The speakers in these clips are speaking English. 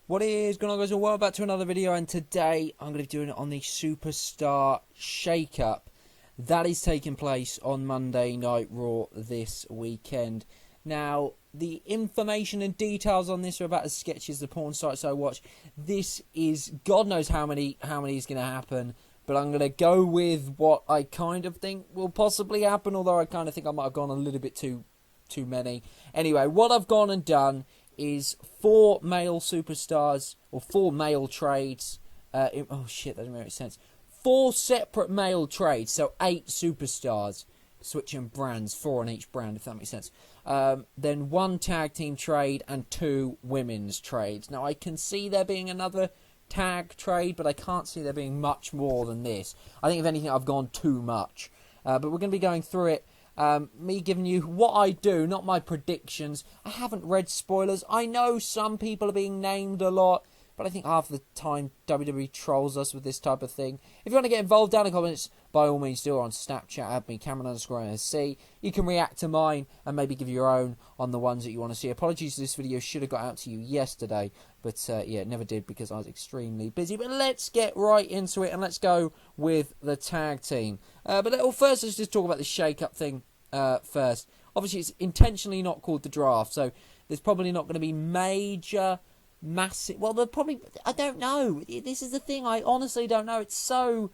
What is going on, guys? Welcome back to another video, and today I'm going to be doing it on the Superstar Shake-Up that is taking place on Monday Night Raw this weekend. Now, the information and details on this are about as sketchy as the porn sites I watch. This is God knows how many is going to happen, but I'm going to go with what I kind of think will possibly happen, although I kind of think I might have gone a little bit too many. Anyway, what I've gone and done is 4 male superstars, or 4 male trades. Oh shit, that doesn't make sense. 4 separate male trades, so 8 superstars. Switching brands, 4 on each brand, if that makes sense. Then 1 tag team trade and 2 women's trades. Now, I can see there being another tag trade, but I can't see there being much more than this. I think, if anything, I've gone too much. But we're going to be going through it. Me giving you what I do, not my predictions. I haven't read spoilers. I know some people are being named a lot, but I think half the time WWE trolls us with this type of thing. If you want to get involved down in the comments, by all means do it on Snapchat, add me, Cameron_NSC. You can react to mine and maybe give your own on the ones that you want to see. Apologies, this video should have got out to you yesterday, but yeah, it never did because I was extremely busy. But let's get right into it and let's go with the tag team. First, let's just talk about the shake-up thing first. Obviously, it's intentionally not called the draft, so there's probably not going to be massive... Well, there probably... I don't know. This is the thing. I honestly don't know. It's so...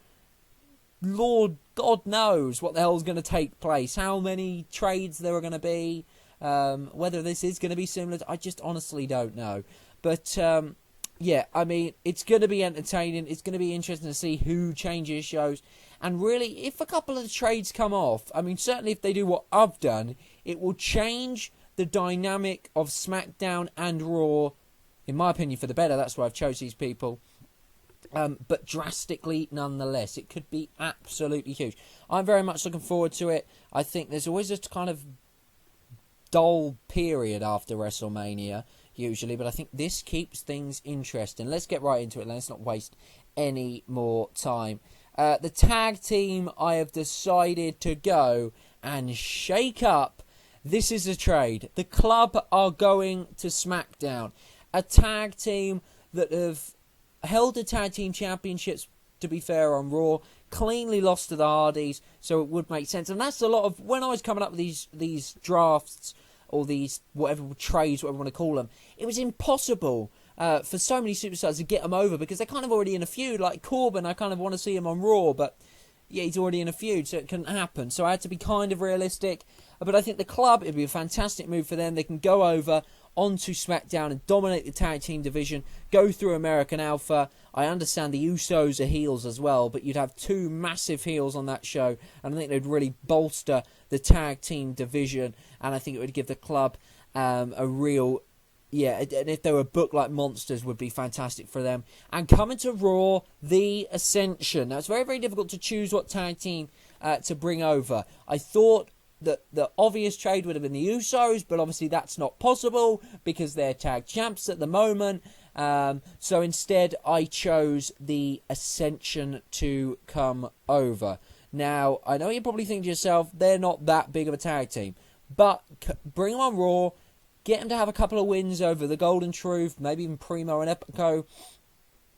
Lord God knows what the hell's going to take place. How many trades there are going to be. Whether this is going to be similar. I just honestly don't know. But, yeah, I mean, it's going to be entertaining. It's going to be interesting to see who changes shows. And really, if a couple of the trades come off, I mean, certainly if they do what I've done, it will change the dynamic of SmackDown and Raw, in my opinion, for the better. That's why I've chose these people. But drastically nonetheless. It could be absolutely huge. I'm very much looking forward to it. I think there's always a kind of dull period after WrestleMania, usually, but I think this keeps things interesting. Let's get right into it. Let's not waste any more time. The tag team, I have decided to go and shake up. This is a trade. The Club are going to SmackDown. A tag team that have held the tag team championships, to be fair, on Raw, cleanly lost to the Hardys, so it would make sense. And that's a lot of... When I was coming up with these drafts, or these whatever trades, whatever you want to call them, it was impossible for so many superstars to get them over because they're kind of already in a feud. Like Corbin, I kind of want to see him on Raw, but yeah, he's already in a feud, so it couldn't happen. So I had to be kind of realistic. But I think the Club, it'd be a fantastic move for them. They can go over onto SmackDown and dominate the tag team division, go through American Alpha. I understand the Usos are heels as well, but you'd have 2 massive heels on that show, and I think they'd really bolster the tag team division, and I think it would give the Club a real... Yeah, and if they were booked like monsters, would be fantastic for them. And coming to Raw, the Ascension. Now, it's very, very difficult to choose what tag team to bring over. I thought that the obvious trade would have been the Usos, but obviously that's not possible because they're tag champs at the moment. So instead, I chose the Ascension to come over. Now, I know you probably think to yourself, they're not that big of a tag team. But bring them on Raw, get them to have a couple of wins over the Golden Truth, maybe even Primo and Epico,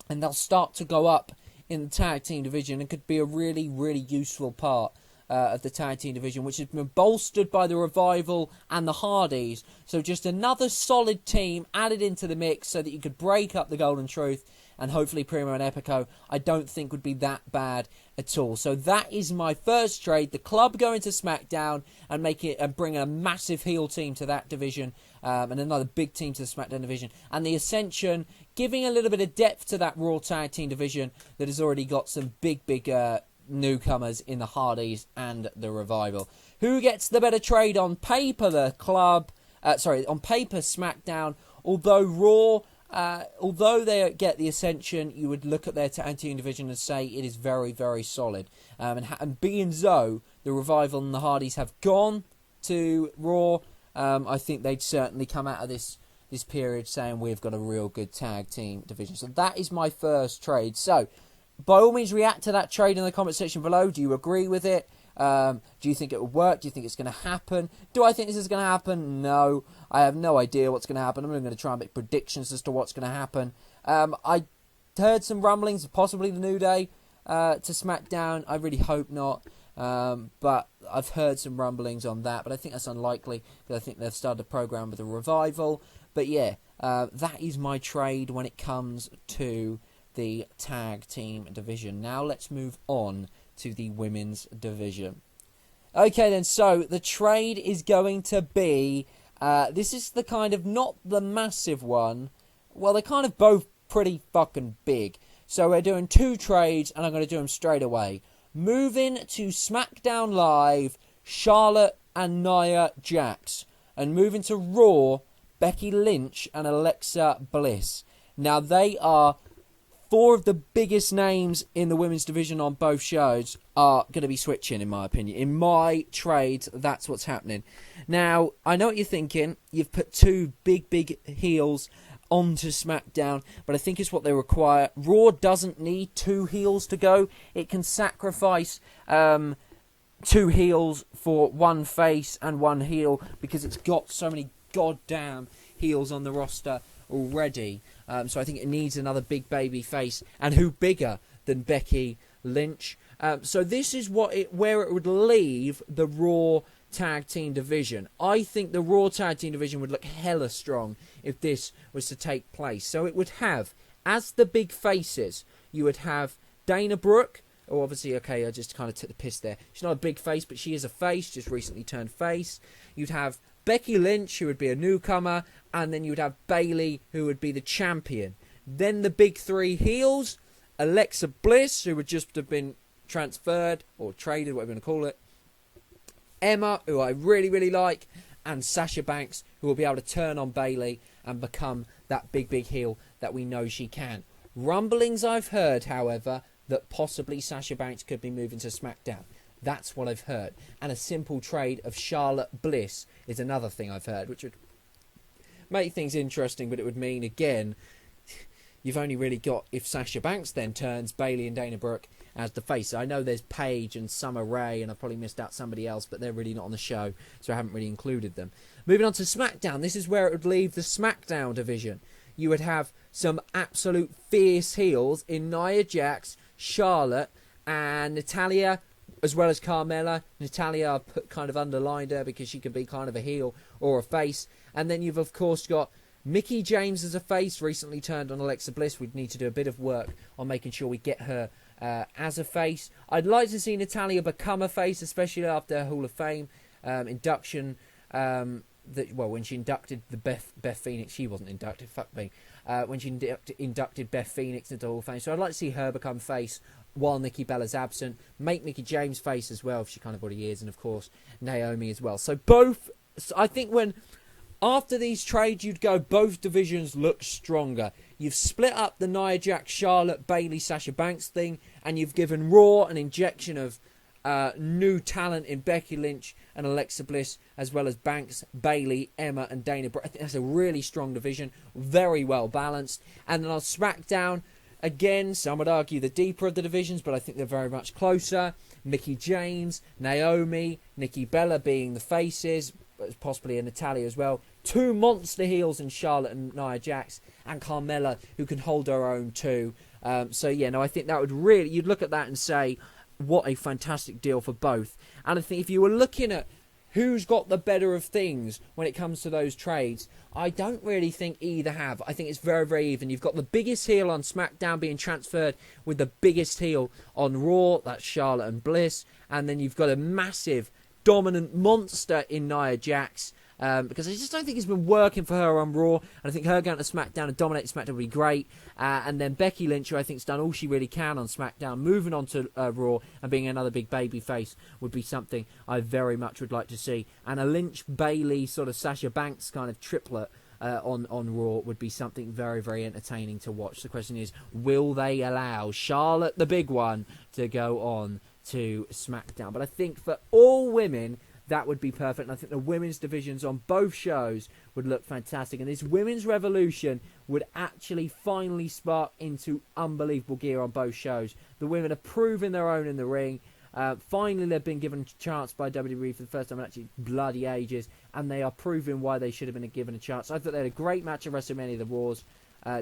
and they'll start to go up in the tag team division and could be a really, really useful part of the tag team division, which has been bolstered by the Revival and the Hardys. So just another solid team added into the mix so that you could break up the Golden Truth, and hopefully Primo and Epico, I don't think would be that bad at all. So that is my first trade. The Club going to SmackDown and make it and bring a massive heel team to that division, and another big team to the SmackDown division. And the Ascension giving a little bit of depth to that Raw tag team division that has already got some big newcomers in the Hardys and the Revival. Who gets the better trade on paper? The Club. On paper, SmackDown. Although Raw... although they get the Ascension, you would look at their tag team division and say it is very, very solid. And being though the Revival and the Hardys have gone to Raw, I think they'd certainly come out of this period saying we've got a real good tag team division. So that is my first trade. So by all means, react to that trade in the comment section below. Do you agree with it? Do you think it will work? Do you think it's going to happen? Do I think this is going to happen? No. I have no idea what's going to happen. I'm not going to try and make predictions as to what's going to happen. I heard some rumblings of possibly the New Day to SmackDown. I really hope not. But I've heard some rumblings on that. But I think that's unlikely because I think they've started a program with a revival. But yeah, that is my trade when it comes to the tag team division. Now let's move on to the women's division. Okay then, so the trade is going to be, this is the kind of, not the massive one, well they're kind of both pretty fucking big. So we're doing 2 trades and I'm going to do them straight away. Moving to SmackDown Live, Charlotte and Nia Jax. And moving to Raw, Becky Lynch and Alexa Bliss. Now they are 4 of the biggest names in the women's division on both shows are going to be switching, in my opinion. In my trades, that's what's happening. Now, I know what you're thinking. You've put 2 big heels onto SmackDown, but I think it's what they require. Raw doesn't need 2 heels to go. It can sacrifice 2 heels for 1 face and 1 heel because it's got so many goddamn heels on the roster already. So I think it needs another big baby face, and who bigger than Becky Lynch? So this is where it would leave the Raw Tag Team division. I think the Raw Tag Team division would look hella strong if this was to take place. So it would have, as the big faces, you would have Dana Brooke. Oh, obviously, okay, I just kind of took the piss there. She's not a big face, but she is a face, just recently turned face. You'd have Becky Lynch, who would be a newcomer, and then you would have Bayley, who would be the champion. Then the big 3 heels, Alexa Bliss, who would just have been transferred or traded, whatever you want to call it. Emma, who I really like, and Sasha Banks, who will be able to turn on Bayley and become that big heel that we know she can. Rumblings I've heard, however, that possibly Sasha Banks could be moving to SmackDown. That's what I've heard. And a simple trade of Charlotte Bliss is another thing I've heard, which would make things interesting, but it would mean, again, you've only really got, if Sasha Banks then turns, Bayley and Dana Brooke as the face. I know there's Paige and Summer Rae, and I've probably missed out somebody else, but they're really not on the show, so I haven't really included them. Moving on to SmackDown, this is where it would leave the SmackDown division. You would have some absolute fierce heels in Nia Jax, Charlotte, and Natalya, as well as Carmella. Natalya, I've put kind of underlined her because she could be kind of a heel or a face. And then you've, of course, got Mickie James as a face, recently turned on Alexa Bliss. We'd need to do a bit of work on making sure we get her as a face. I'd like to see Natalya become a face, especially after her Hall of Fame induction. When she inducted the Beth Phoenix, she wasn't inducted, fuck me. When she inducted Beth Phoenix into the Hall of Fame. So I'd like to see her become face while Nikki Bella's absent. Make Mickie James face as well, if she kind of already is. And, of course, Naomi as well. So both, I think after these trades, you'd go, both divisions look stronger. You've split up the Nia Jax, Charlotte, Bayley, Sasha Banks thing, and you've given Raw an injection of new talent in Becky Lynch and Alexa Bliss, as well as Banks, Bayley, Emma, and Dana Brooke. I think that's a really strong division, very well balanced. And then on SmackDown, again, some would argue the deeper of the divisions, but I think they're very much closer. Mickie James, Naomi, Nikki Bella being the faces, possibly a Natalya as well. 2 monster heels in Charlotte and Nia Jax, and Carmella, who can hold her own too. I think that would really, you'd look at that and say, what a fantastic deal for both. And I think if you were looking at who's got the better of things when it comes to those trades, I don't really think either have. I think it's very even. You've got the biggest heel on SmackDown being transferred with the biggest heel on Raw, that's Charlotte and Bliss, and then you've got a massive dominant monster in Nia Jax, because I just don't think it's been working for her on Raw, and I think her going to SmackDown and dominating SmackDown would be great. And then Becky Lynch, who I think's done all she really can on SmackDown, moving on to Raw and being another big baby face would be something I very much would like to see. And a Lynch, Bayley, sort of Sasha Banks kind of triplet on Raw would be something very entertaining to watch. The question is, will they allow Charlotte, the big one, to go on to SmackDown? But I think for all women, that would be perfect. And I think the women's divisions on both shows would look fantastic. And this women's revolution would actually finally spark into unbelievable gear on both shows. The women are proving their own in the ring. Finally, they've been given a chance by WWE for the first time in actually bloody ages, and they are proving why they should have been given a chance. I thought they had a great match at WrestleMania, the Raws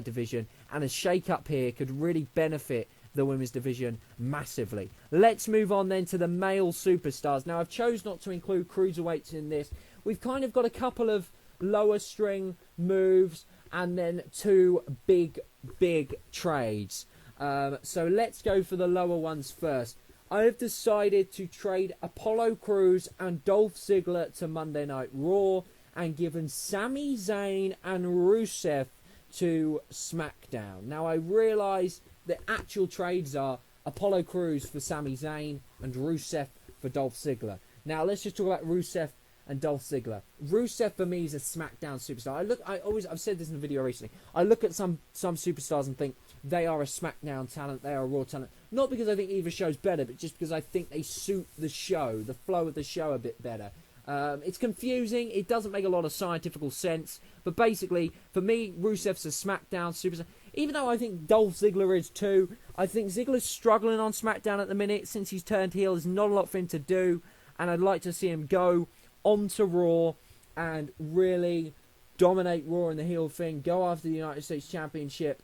division, and a shake-up here could really benefit the women's division massively. Let's move on then to the male superstars. Now, I've chose not to include cruiserweights in this. We've kind of got a couple of lower string moves and then two big trades. So let's go for the lower ones first. I have decided to trade Apollo Crews and Dolph Ziggler to Monday Night Raw and given Sami Zayn and Rusev to SmackDown. Now, I realise the actual trades are Apollo Crews for Sami Zayn and Rusev for Dolph Ziggler. Now, let's just talk about Rusev and Dolph Ziggler. Rusev for me is a SmackDown superstar. I've said this in a video recently. I look at some superstars and think they are a SmackDown talent, they are a Raw talent. Not because I think either show's better, but just because I think they suit the show, the flow of the show a bit better. It's confusing. It doesn't make a lot of scientific sense. But basically, for me, Rusev's a SmackDown superstar. Even though I think Dolph Ziggler is too. I think Ziggler's struggling on SmackDown at the minute. Since he's turned heel, there's not a lot for him to do. And I'd like to see him go onto Raw and really dominate Raw in the heel thing. Go after the United States Championship.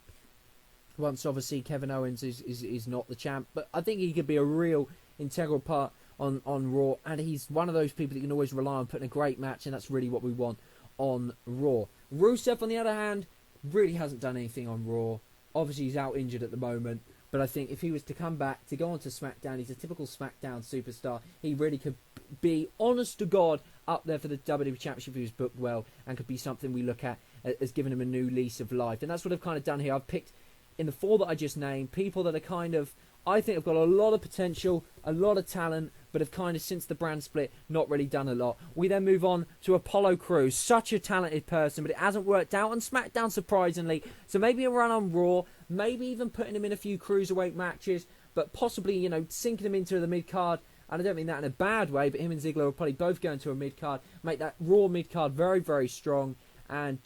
Once, obviously, Kevin Owens is not the champ. But I think he could be a real integral part on Raw. And he's one of those people that you can always rely on putting a great match. And that's really what we want on Raw. Rusev, on the other hand, really hasn't done anything on Raw. Obviously, he's out injured at the moment. But I think if he was to come back, to go onto SmackDown, he's a typical SmackDown superstar. He really could be, honest to God, up there for the WWE Championship if he was booked well, and could be something we look at as giving him a new lease of life. And that's what I've kind of done here. I've picked, in the four that I just named, people that are kind of, I think have got a lot of potential, a lot of talent, but have kind of, since the brand split, not really done a lot. We then move on to Apollo Crews. Such a talented person, but it hasn't worked out on SmackDown, surprisingly. So maybe a run on Raw, maybe even putting him in a few cruiserweight matches, but possibly, sinking him into the mid-card. And I don't mean that in a bad way, but him and Ziggler will probably both go into a mid-card, make that Raw mid-card very, very strong. And,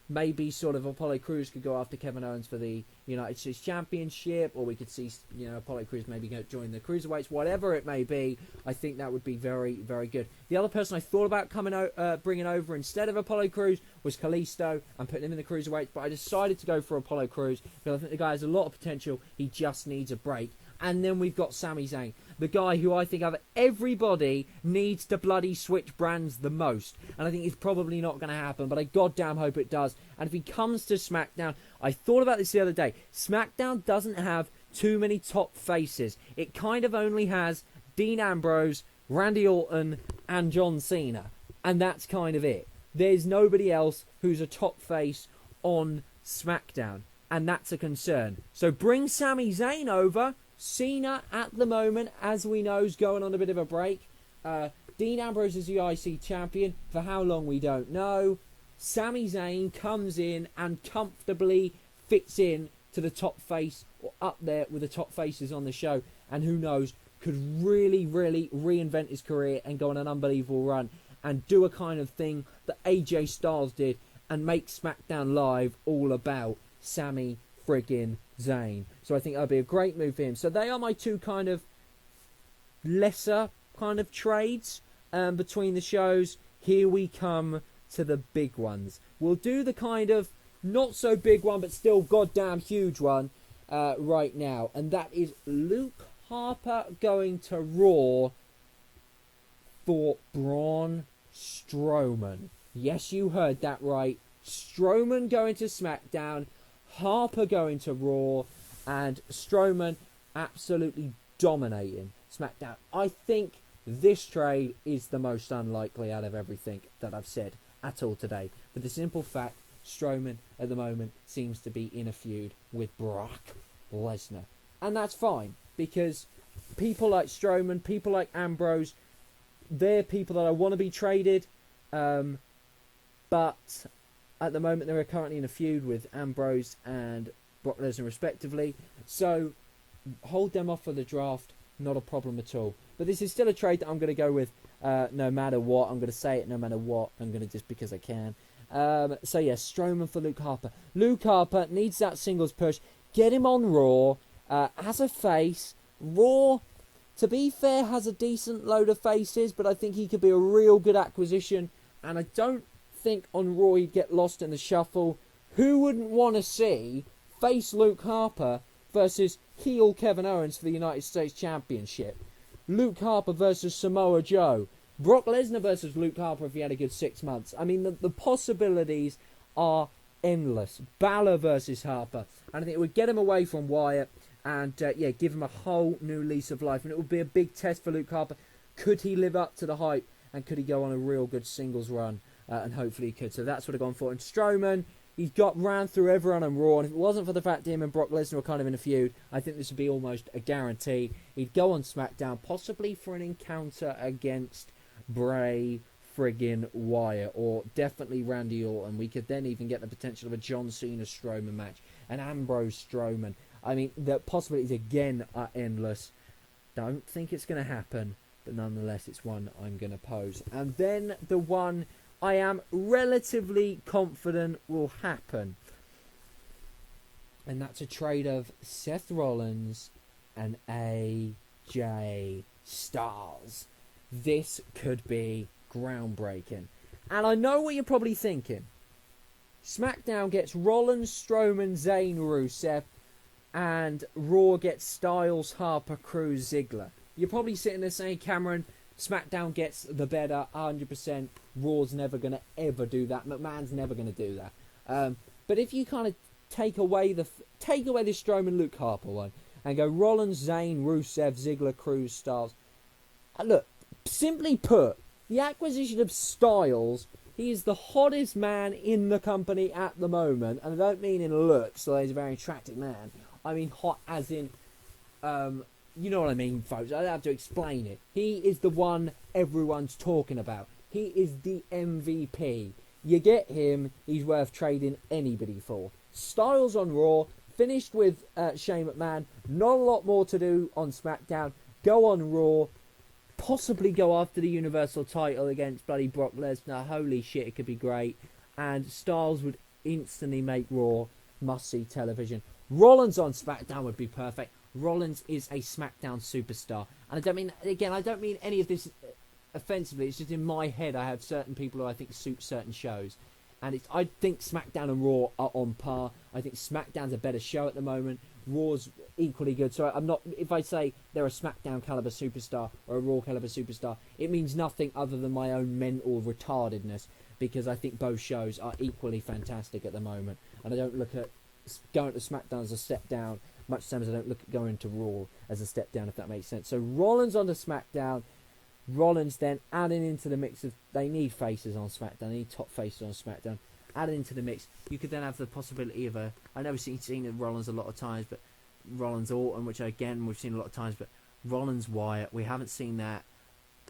maybe sort of Apollo Crews could go after Kevin Owens for the United States Championship, or we could see, Apollo Crews maybe join the Cruiserweights, whatever it may be. I think that would be very, very good. The other person I thought about bringing over instead of Apollo Crews was Kalisto and putting him in the Cruiserweights, but I decided to go for Apollo Crews because I think the guy has a lot of potential. He just needs a break. And then we've got Sami Zayn, the guy who I think out of everybody needs to bloody switch brands the most. And I think it's probably not going to happen, but I goddamn hope it does. And if he comes to SmackDown, I thought about this the other day. SmackDown doesn't have too many top faces. It kind of only has Dean Ambrose, Randy Orton, and John Cena. And that's kind of it. There's nobody else who's a top face on SmackDown. And that's a concern. So bring Sami Zayn over. Cena, at the moment, as we know, is going on a bit of a break. Dean Ambrose is the IC champion. For how long, we don't know. Sami Zayn comes in and comfortably fits in to the top face, or up there with the top faces on the show. And who knows, could really, really reinvent his career and go on an unbelievable run. And do a kind of thing that AJ Styles did and make SmackDown Live all about Sami friggin' Zayn. So I think that'd be a great move for him. So they are my two kind of lesser kind of trades between the shows. Here we come to the big ones. We'll do the kind of not so big one, but still goddamn huge one right now. And that is Luke Harper going to Raw for Braun Strowman. Yes, you heard that right. Strowman going to SmackDown, Harper going to Raw, and Strowman absolutely dominating SmackDown. I think this trade is the most unlikely out of everything that I've said at all today. For the simple fact, Strowman at the moment seems to be in a feud with Brock Lesnar. And that's fine, because people like Strowman, people like Ambrose, they're people that I want to be traded, but at the moment, they're currently in a feud with Ambrose and Brock Lesnar, respectively. So, hold them off for the draft. Not a problem at all. But this is still a trade that I'm going to go with no matter what. I'm going to say it no matter what. I'm going to just because I can. So, yeah, Strowman for Luke Harper. Luke Harper needs that singles push. Get him on Raw as a face. Raw, to be fair, has a decent load of faces, but I think he could be a real good acquisition. And I don't think on Raw he'd get lost in the shuffle. Who wouldn't want to see face Luke Harper versus heel Kevin Owens for the United States Championship? Luke Harper versus Samoa Joe. Brock Lesnar versus Luke Harper if he had a good 6 months. I mean, the possibilities are endless. Balor versus Harper. And I think it would get him away from Wyatt and, give him a whole new lease of life. And it would be a big test for Luke Harper. Could he live up to the hype? And could he go on a real good singles run? And hopefully he could. So that's what I've gone for. And Strowman, he's ran through everyone on Raw. And if it wasn't for the fact that him and Brock Lesnar were kind of in a feud, I think this would be almost a guarantee. He'd go on SmackDown, possibly for an encounter against Bray friggin' Wyatt, or definitely Randy Orton. We could then even get the potential of a John Cena Strowman match, an Ambrose Strowman. I mean, the possibilities again are endless. Don't think it's going to happen, but nonetheless, it's one I'm going to pose. And then the one I am relatively confident will happen, and that's a trade of Seth Rollins and AJ Styles. This could be groundbreaking. And I know what you're probably thinking. SmackDown gets Rollins, Strowman, Zayn, Rusev, and Raw gets Styles, Harper, Cruz, Ziggler. You're probably sitting there saying, Cameron, SmackDown gets the better 100%. Raw's never going to ever do that. McMahon's never going to do that. But if you kind of take away the Strowman, Luke Harper one and go Rollins, Zayn, Rusev, Ziggler, Cruz, Styles. Look, simply put, the acquisition of Styles, he is the hottest man in the company at the moment. And I don't mean in looks, so he's a very attractive man. I mean hot as in, you know what I mean, folks. I don't have to explain it. He is the one everyone's talking about. He is the MVP. You get him, he's worth trading anybody for. Styles on Raw, finished with Shane McMahon. Not a lot more to do on SmackDown. Go on Raw. Possibly go after the Universal title against bloody Brock Lesnar. Holy shit, it could be great. And Styles would instantly make Raw must-see television. Rollins on SmackDown would be perfect. Rollins is a SmackDown superstar. And I don't mean any of this offensively. It's just in my head I have certain people who I think suit certain shows. And I think SmackDown and Raw are on par. I think SmackDown's a better show at the moment. Raw's equally good. So I'm not. If I say they're a SmackDown caliber superstar or a Raw caliber superstar, it means nothing other than my own mental retardedness. Because I think both shows are equally fantastic at the moment, and I don't look at going to SmackDown as a step down, much the same as I don't look at going to Raw as a step down. If that makes sense. So Rollins on the SmackDown. Rollins then adding into the mix of, they need faces on SmackDown, they need top faces on SmackDown, added into the mix. You could then have the possibility of I know we've seen Rollins a lot of times, but Rollins Orton, which again we've seen a lot of times, but Rollins Wyatt, we haven't seen that,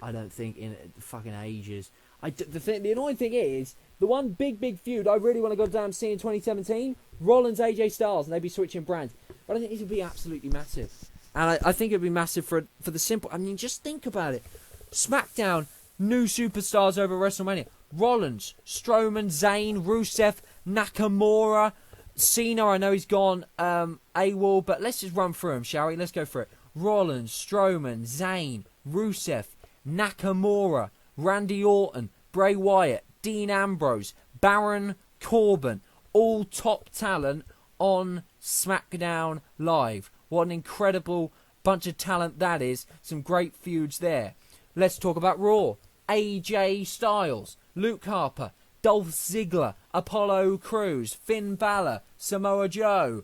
I don't think, in fucking ages. The annoying thing is, the one big feud I really want to go down see in 2017, Rollins AJ Styles, and they'd be switching brands. But I think this would be absolutely massive. And I think it would be massive for the simple, I mean, just think about it. SmackDown, new superstars over WrestleMania. Rollins, Strowman, Zayn, Rusev, Nakamura, Cena. I know he's gone AWOL, but let's just run through them, shall we? Let's go through it. Rollins, Strowman, Zayn, Rusev, Nakamura, Randy Orton, Bray Wyatt, Dean Ambrose, Baron Corbin. All top talent on SmackDown Live. What an incredible bunch of talent that is. Some great feuds there. Let's talk about Raw. AJ Styles, Luke Harper, Dolph Ziggler, Apollo Crews, Finn Balor, Samoa Joe,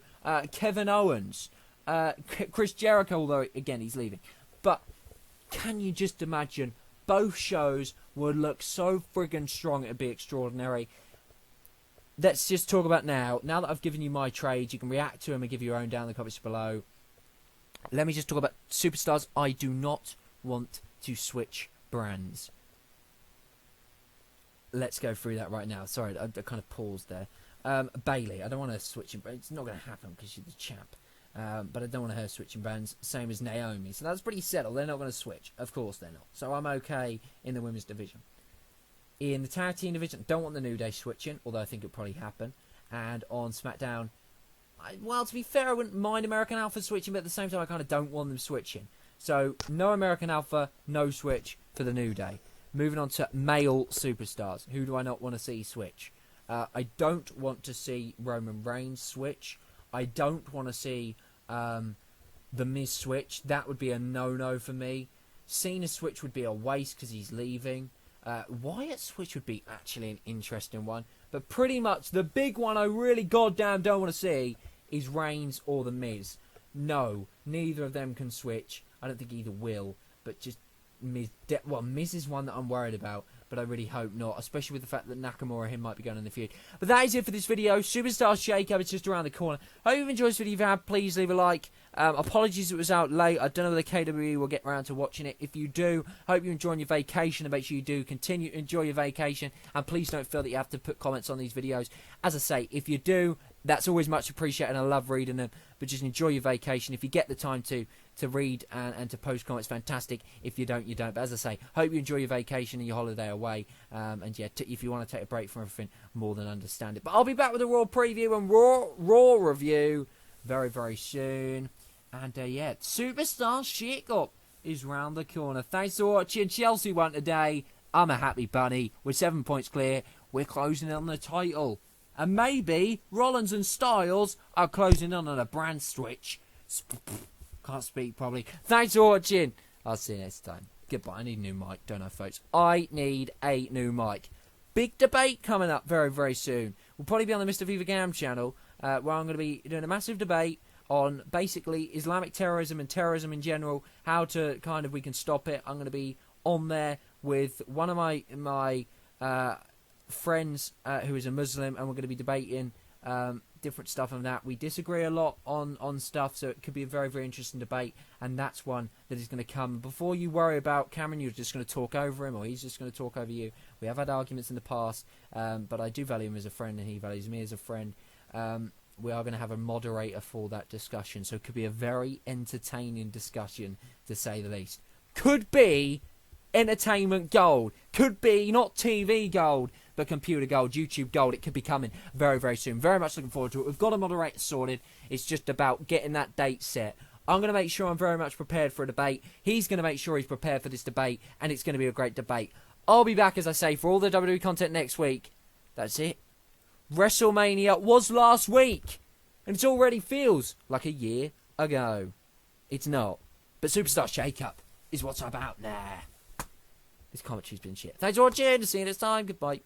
Kevin Owens, Chris Jericho, although again he's leaving. But can you just imagine? Both shows would look so friggin' strong, it'd be extraordinary. Let's just talk about now. Now that I've given you my trades, you can react to them and give your own down in the comments below. Let me just talk about superstars I do not want to switch brands. Let's go through that right now. Sorry, I kind of paused there. Bayley, I don't want to switch him. It's not going to happen because she's the champ. But I don't want her switching brands. Same as Naomi. So that's pretty settled. They're not going to switch. Of course they're not. So I'm okay in the women's division. In the tag team division, don't want the New Day switching, although I think it'll probably happen. And on SmackDown, well, to be fair, I wouldn't mind American Alpha switching, but at the same time, I kind of don't want them switching. So, no American Alpha, no switch for the New Day. Moving on to male superstars. Who do I not want to see switch? I don't want to see Roman Reigns switch. I don't want to see The Miz switch. That would be a no-no for me. Cena switch would be a waste because he's leaving. Wyatt switch would be actually an interesting one. But pretty much the big one I really goddamn don't want to see is Reigns or The Miz. No, neither of them can switch. I don't think either will. But just Miz. Miz is one that I'm worried about. But I really hope not. Especially with the fact that Nakamura and him might be going in the feud. But that is it for this video. Superstar Shake-Up is just around the corner. I hope you've enjoyed this video. If you have, please leave a like. Apologies it was out late. I don't know whether KWE will get around to watching it. If you do, hope you're enjoying your vacation, and make sure you do continue to enjoy your vacation, and please don't feel that you have to put comments on these videos. As I say, if you do, that's always much appreciated, and I love reading them, but just enjoy your vacation. If you get the time to read and to post comments, fantastic. If you don't, you don't. But as I say, hope you enjoy your vacation and your holiday away, and yeah, if you want to take a break from everything, more than understand it. But I'll be back with a Raw preview and Raw review very, very soon. And yeah, Superstar Shake-Up is round the corner. Thanks for watching. Chelsea won today. I'm a happy bunny. We're 7 points clear. We're closing in on the title. And maybe Rollins and Styles are closing in on a brand switch. Can't speak probably. Thanks for watching. I'll see you next time. Goodbye. I need a new mic, don't I, folks? I need a new mic. Big debate coming up very, very soon. We'll probably be on the Mr. Viva Gam channel, where I'm going to be doing a massive debate on basically Islamic terrorism and terrorism in general, how to we can stop it. I'm going to be on there with one of my friends who is a Muslim, and we're going to be debating different stuff on that. We disagree a lot on stuff, so it could be a very, very interesting debate, and that's one that is going to come. Before you worry about Cameron, you're just going to talk over him, or he's just going to talk over you. We have had arguments in the past, but I do value him as a friend, and he values me as a friend. We are going to have a moderator for that discussion, so it could be a very entertaining discussion, to say the least. Could be entertainment gold. Could be not TV gold, but computer gold, YouTube gold. It could be coming very, very soon. Very much looking forward to it. We've got a moderator sorted. It's just about getting that date set. I'm going to make sure I'm very much prepared for a debate. He's going to make sure he's prepared for this debate, and it's going to be a great debate. I'll be back, as I say, for all the WWE content next week. That's it. WrestleMania was last week, and it already feels like a year ago. It's not. But Superstar Shake-Up is what's about now. This commentary's been shit. Thanks for watching. See you next time. Goodbye.